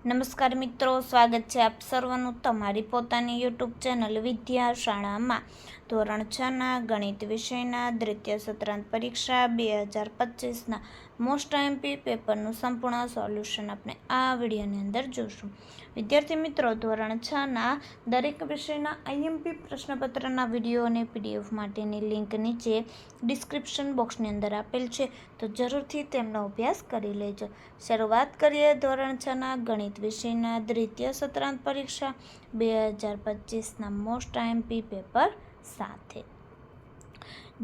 નમસ્કાર મિત્રો, સ્વાગત છે આપ સર્વનું તમારી પોતાની યુટ્યુબ ચેનલ વિદ્યા શાળામાં. ધોરણ 6ના ગણિત વિષયના દ્વિતીય સત્રાંત પરીક્ષા 2025ના મોસ્ટ આઈએમપી પેપરનું સંપૂર્ણ સોલ્યુશન આપણે આ વિડીયોની અંદર જોશું. વિદ્યાર્થી મિત્રો, ધોરણ 6ના દરેક વિષયના આઈએમપી પ્રશ્નપત્રના વિડીયો અને પીડીએફ માટેની લિંક નીચે ડિસ્ક્રિપ્શન બોક્સની અંદર આપેલ છે, તો જરૂરથી તેમનો અભ્યાસ કરી લેજો. શરૂઆત કરીએ ધોરણ 6ના ગણિત વિષયના દ્વિતીય સત્રાંત પરીક્ષા 2025ના મોસ્ટ આઈએમપી પેપર સાથે.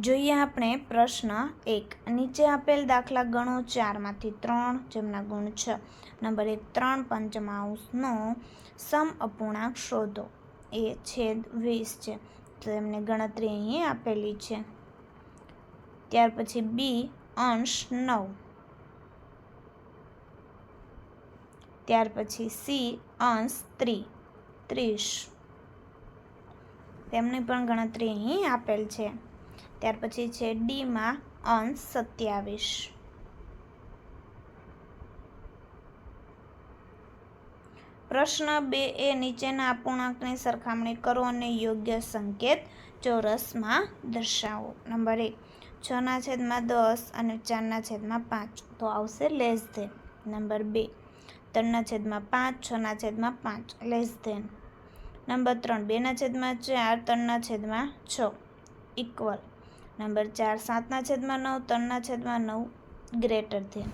જોઈએ આપણે પ્રશ્ન 1. નીચે આપેલ દાખલા ગણો 4માંથી 3 જેમના ગુણ 6. નંબર 1, 3 પંચમાંશનો સમ અપૂર્ણાંક શોધો. એ છેદ 20 છે, તો એમને ગણતરી અહીં આપેલી છે. ત્યાર પછી બી અંશ 9. ત્યાર પછી સી અંશ 30. તેમની પણ ગણતરી અહીં આપેલ છે. ત્યાર પછી છે ડીમાં અંશ 27. પ્રશ્ન 2 એ નીચેના અપૂર્ણાંકની સરખામણી કરો અને યોગ્ય સંકેત ચોરસમાં દર્શાવો. નંબર 1, 6/10 અને 4/5, તો આવશે less than. Number 2, 3/5, 6/5, less than. Number 3, 2/4, 3/6, equal. Number 4, 7/9, 3/9, greater than.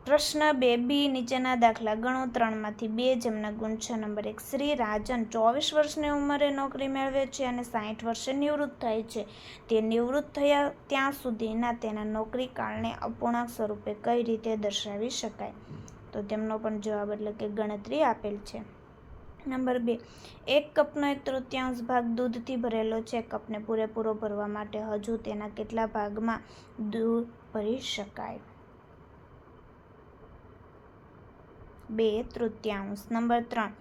પ્રશ્ન 2 બી નીચેના દાખલા ગણો 3માંથી 2 જેમના ગુણ 6. નંબર 1, શ્રી રાજન 24 વર્ષની ઉંમરે નોકરી મેળવે છે અને 60 વર્ષે નિવૃત્ત થાય છે. તે નિવૃત્ત થયા ત્યાં સુધીના તેના નોકરી કાળને અપૂર્ણાંક સ્વરૂપે કઈ રીતે દર્શાવી શકાય? તો તેમનો પણ જવાબ એટલે કે ગણતરી આપેલ છે. નંબર 2, 1 કપનો 1/3 ભાગ દૂધથી ભરેલો છે. કપને પૂરેપૂરો ભરવા માટે હજુ તેના કેટલા ભાગમાં દૂધ ભરી શકાય? 2/3. નંબર 3,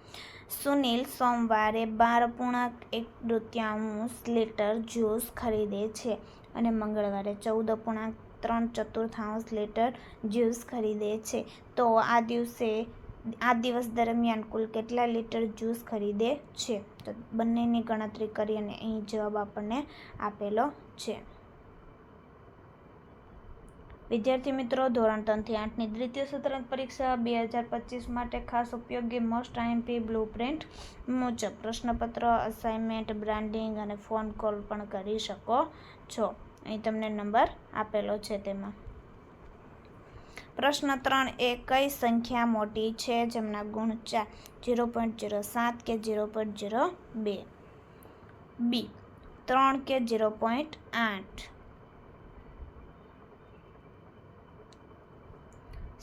સુનિલ સોમવારે 12.1 લીટર જ્યુસ ખરીદે છે અને મંગળવારે 14.3 લીટર જ્યુસ ખરીદે છે. તો આ દિવસ દરમિયાન કુલ કેટલા લીટર જ્યુસ ખરીદે છે? તો બંનેની ગણતરી કરી અને અહીં જવાબ આપણને આપેલો છે. વિદ્યાર્થી મિત્રો, ધોરણ 3થી 8ની દ્વિતીય સત્રાંત પરીક્ષા 2025 માટે ખાસ ઉપયોગી મોસ્ટ આઈએમપી બ્લુપ્રિન્ટ મુજબ પ્રશ્નપત્ર, અસાઇનમેન્ટ, બ્રાન્ડિંગ અને ફોન કોલ પણ કરી શકો છો. અહીં તમને નંબર આપેલો છે તેમાં. પ્રશ્ન 3 એ કઈ સંખ્યા મોટી છે જેમના ગુણ 4? 0.07 કે 0.02, બી 3 કે 0.8,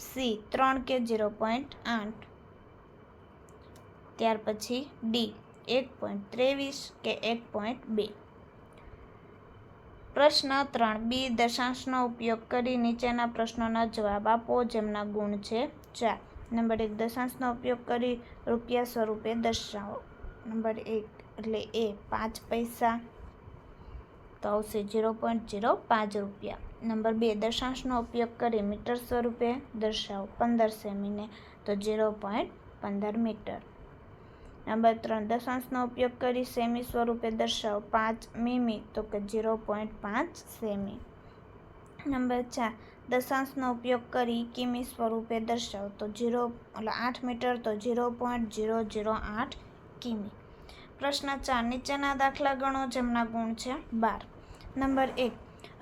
સી 3 કે 0.8, ત્યાર પછી ડી 1.23 કે 1.2. પ્રશ્ન 3 બી દશાંશનો ઉપયોગ કરી નીચેના પ્રશ્નોના જવાબ આપો જેમના ગુણ છે 4. નંબર 1, દશાંશનો ઉપયોગ કરી રૂપિયા સ્વરૂપે દર્શાવો. નંબર 1 એટલે એ 5 પૈસા, તો આવશે 0.05 રૂપિયા. નંબર 2, દશાંશનો ઉપયોગ કરી મીટર સ્વરૂપે દર્શાવો 15 સેમીને, તો 0.15 મીટર. નંબર 3, દશાંશનો ઉપયોગ કરી સેમી સ્વરૂપે દર્શાવો 5 મીમી, તો કે 0.5 સેમી. નંબર 4, દશાંશનો ઉપયોગ કરી કિમી સ્વરૂપે દર્શાવો તો 8 મીટર, તો 0.008 કિમી. પ્રશ્ન 4 નીચેના દાખલા ગણો જેમના ગુણ છે 12. નંબર 1,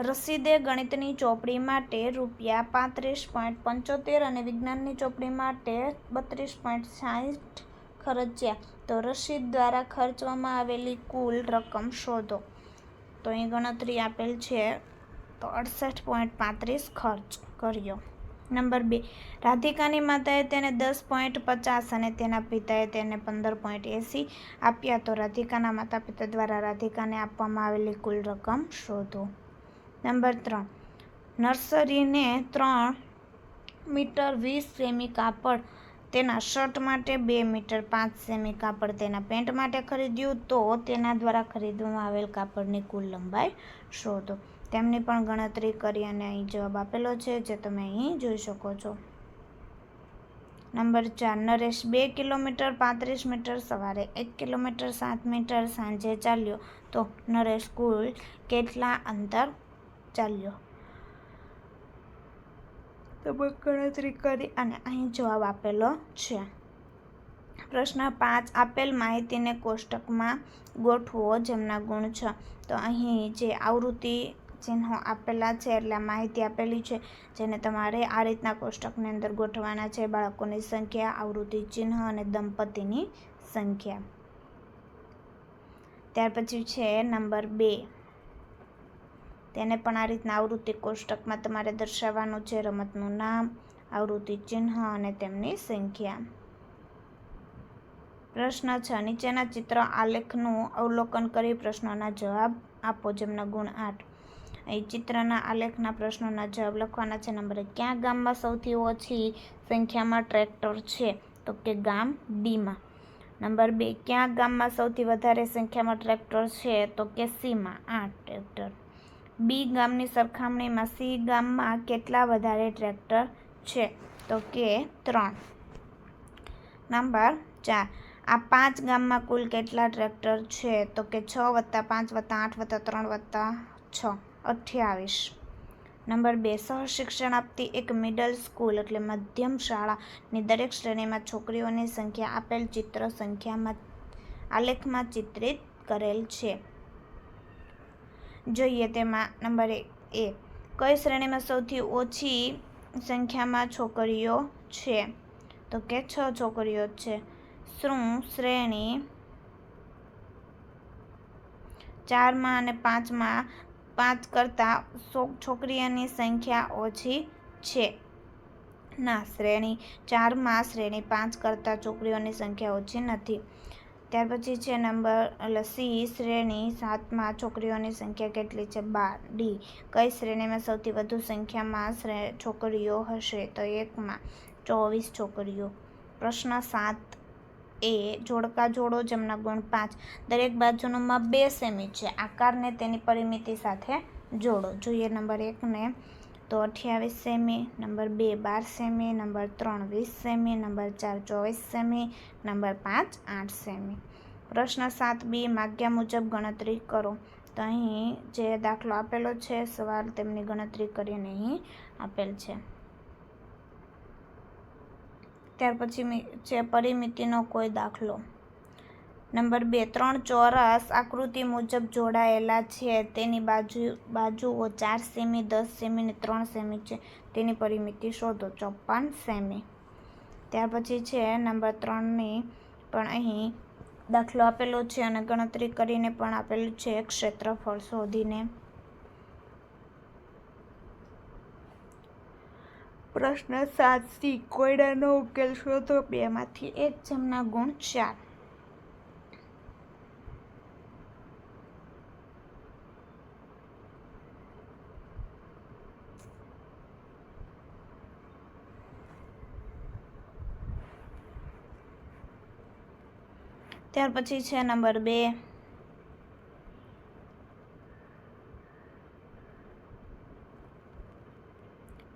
રસીદે ગણિતની ચોપડી માટે ₹35.75 અને વિજ્ઞાનની ચોપડી માટે ₹32.60 ખર્ચ્યા. તો રસીદ દ્વારા ખર્ચવામાં આવેલી કુલ રકમ શોધો. તો અહીં ગણતરી આપેલ છે, તો 68.35 ખર્ચ કર્યો. નંબર 2, રાધિકાની માતાએ તેને 10.50 અને તેના પિતાએ તેને 15.80 આપ્યા. તો રાધિકાના માતા પિતા દ્વારા રાધિકાને આપવામાં આવેલી કુલ રકમ શોધો. નંબર 3, નર્સરીને 3 મીટર 20 સેમી કાપડ તેના શર્ટ માટે 2 મીટર 5 સેમી કાપડ તેના પેન્ટ માટે ખરીદ્યું. તો તેના દ્વારા ખરીદવામાં આવેલ કાપડની કુલ લંબાઈ શોધો. તેમની પણ ગણતરી કરી અને અહીં જવાબ આપેલો છે, જે તમે અહીં જોઈ શકો છો. નંબર 4, નરેશ 2 કિલોમીટર 35 મીટર સવારે 1 કિલોમીટર 7 મીટર સાંજે ચાલ્યો, તો નરેશ કુલ કેટલા અંતર ચાલ્યો? તમે ગણતરી કરી અને અહીં જવાબ આપેલો છે. પ્રશ્ન 5, આપેલ માહિતીને કોષ્ટકમાં ગોઠવો જેમના ગુણ 6. તો અહીં જે આવૃત્તિ ચિહ્નો આપેલા છે એટલે માહિતી આપેલી છે, જેને તમારે આ રીતના કોષ્ટકની અંદર ગોઠવવાના છે. બાળકોની સંખ્યા, આવૃત્તિ ચિહ્ન અને દંપતીની સંખ્યા. ત્યાર પછી છે નંબર 2, તેને પણ આ રીતના આવૃત્તિ કોષ્ટકમાં તમારે દર્શાવવાનું છે. રમતનું નામ, આવૃત્તિ ચિહ્ન અને તેમની સંખ્યા. પ્રશ્ન 6, નીચેના ચિત્ર આલેખનું અવલોકન કરી પ્રશ્નોના જવાબ આપો જેમના ગુણ 8. અહીં ચિત્રના આલેખના પ્રશ્નોના જવાબ લખવાના છે. નંબર 1, કયા ગામમાં સૌથી ઓછી સંખ્યામાં ટ્રેક્ટર છે? તો કે ગામ ડીમાં. નંબર 2, કયા ગામમાં સૌથી વધારે સંખ્યામાં ટ્રેક્ટર છે? તો કે સીમાં 8 ટ્રેક્ટર. બી ગામની સરખામણીમાં સી ગામમાં કેટલા વધારે ટ્રેક્ટર છે? તો કે 3. નંબર 4, આ 5 ગામમાં કુલ કેટલા ટ્રેક્ટર છે? તો કે 6 + 5 + 8 + 3 + 6 28. નંબર 2, સહશિક્ષણ આપતી એક મિડલ સ્કૂલ એટલે મધ્યમ શાળાની દરેક શ્રેણીમાં છોકરીઓની સંખ્યા આપેલ ચિત્ર સંખ્યામાં આલેખમાં ચિત્રિત કરેલ છે. જોઈએ તેમાં. નંબર 1, કઈ શ્રેણીમાં સૌથી ઓછી સંખ્યામાં છોકરીઓ છે? તો કે 6 છોકરીઓ છે. શું શ્રેણી 4માં અને 5માં 5 કરતાં છોકરીઓની સંખ્યા ઓછી છે? ના, શ્રેણી 4માં શ્રેણી 5 કરતાં છોકરીઓની સંખ્યા ઓછી નથી. ત્યાર પછી છે નંબર સી, શ્રેણી 7માં છોકરીઓની સંખ્યા કેટલી છે? 12. ડી, કઈ શ્રેણીમાં સૌથી વધુ સંખ્યામાં છોકરીઓ હશે? તો 1માં 24 છોકરીઓ. પ્રશ્ન 7 એ, જોડકા જોડો જેમના ગુણ 5. દરેક બાજુનું માપ 2 સેમી છે. આકારને તેની પરિમિતિ સાથે જોડો. જોઈએ નંબર 1 ને તો 28 semi, number 2 12 semi, number 3 20 semi, number 4 24 semi, number 5 8 semi. પ્રશ્ન 7 માગ્યા મુજબ ગણતરી કરો. તો અહીં જે દાખલો આપેલો છે, સવાલ તેમની ગણતરી કરીને અહીં આપેલ છે. ત્યાર પછી છે પરિમિતિનો કોઈ દાખલો. નંબર 2, 3 ચોરસ આકૃતિ મુજબ જોડાયેલા છે. તેની બાજુઓ 4 સેમી, 10 સેમી અને 3 સેમી છે. તેની પરિમિતિ શોધો. 54 સેમી. ત્યાર પછી છે નંબર 3ની પણ અહીં દાખલો આપેલો છે અને ગણતરી કરીને પણ આપેલું છે. ક્ષેત્રફળ શોધીને. પ્રશ્ન 7 કોયડાનો ઉકેલ શોધો. 2માંથી 1 જેમના ગુણ 4. ત્યાર પછી છે નંબર 2,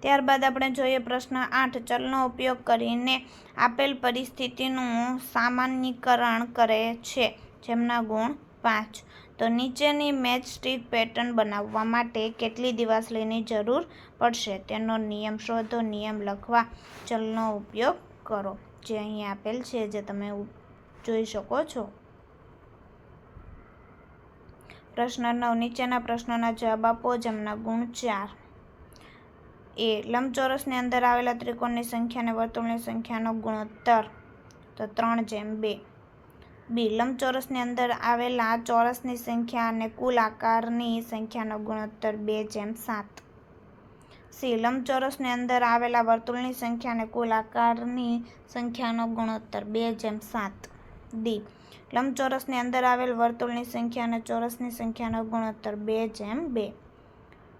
ત્યારબાદ આપણે જોઈએ પ્રશ્ન 8, ચલનો ઉપયોગ કરીને આપેલ પરિસ્થિતિનું સામાન્યીકરણ કરે છે જેમના ગુણ 5. તો નીચેની મેચસ્ટિક પેટર્ન બનાવવા માટે કેટલી દિવાસળીની જરૂર પડશે? તેનો નિયમ શોધો. નિયમ લખવા ચલનો ઉપયોગ કરો. જે અહીં આપેલ છે, જે તમે જોઈ શકો છો. પ્રશ્ન 9, નીચેના પ્રશ્નોના જવાબ આપો જેમના ગુણ 4. એ, લંબચોરસની અંદર આવેલા ત્રિકોણની સંખ્યા અને વર્તુળની સંખ્યાનો ગુણોત્તર તો 3:2. બી, લંબચોરસની અંદર આવેલા ચોરસની સંખ્યા અને કુલ આકારની સંખ્યાનો ગુણોત્તર 2:7. સી, લંબચોરસની અંદર આવેલા વર્તુળની સંખ્યા અને કુલ આકારની સંખ્યાનો ગુણોત્તર 2:7. ડી, લંબચોરસની અંદર આવેલ વર્તુળની સંખ્યા અને ચોરસની સંખ્યાનો ગુણોત્તર 2:2.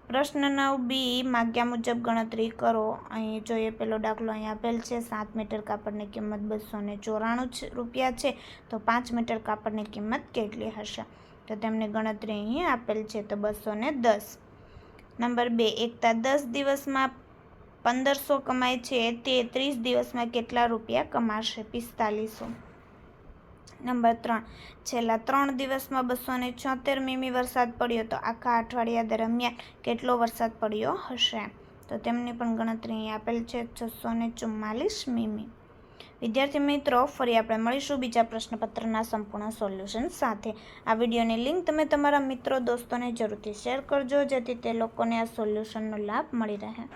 પ્રશ્ન 9 માગ્યા મુજબ ગણતરી કરો. અહીં જોઈએ પેલો દાખલો અહીં આપેલ છે. 7 મીટર કાપડની કિંમત 294 રૂપિયા છે. તો 5 મીટર કાપડની કિંમત કેટલી હશે? તો તેમની ગણતરી અહીં આપેલ છે, તો 210. નંબર 2, એકતા 10 દિવસમાં 1500 કમાય છે તે 30 દિવસમાં કેટલા રૂપિયા કમાશે? 4500. નંબર 3, છેલ્લા 3 દિવસમાં 276 મીમી વરસાદ પડ્યો તો આખા અઠવાડિયા દરમિયાન કેટલો વરસાદ પડ્યો હશે? તો તેમની પણ ગણતરી અહીં આપેલ છે, 644 મીમી. વિદ્યાર્થી મિત્રો, ફરી આપણે મળીશું બીજા પ્રશ્નપત્રના સંપૂર્ણ સોલ્યુશન સાથે. આ વિડીયોની લિંક તમે તમારા મિત્રો દોસ્તોને જરૂરથી શેર કરજો, જેથી તે લોકોને આ સોલ્યુશનનો લાભ મળી રહે.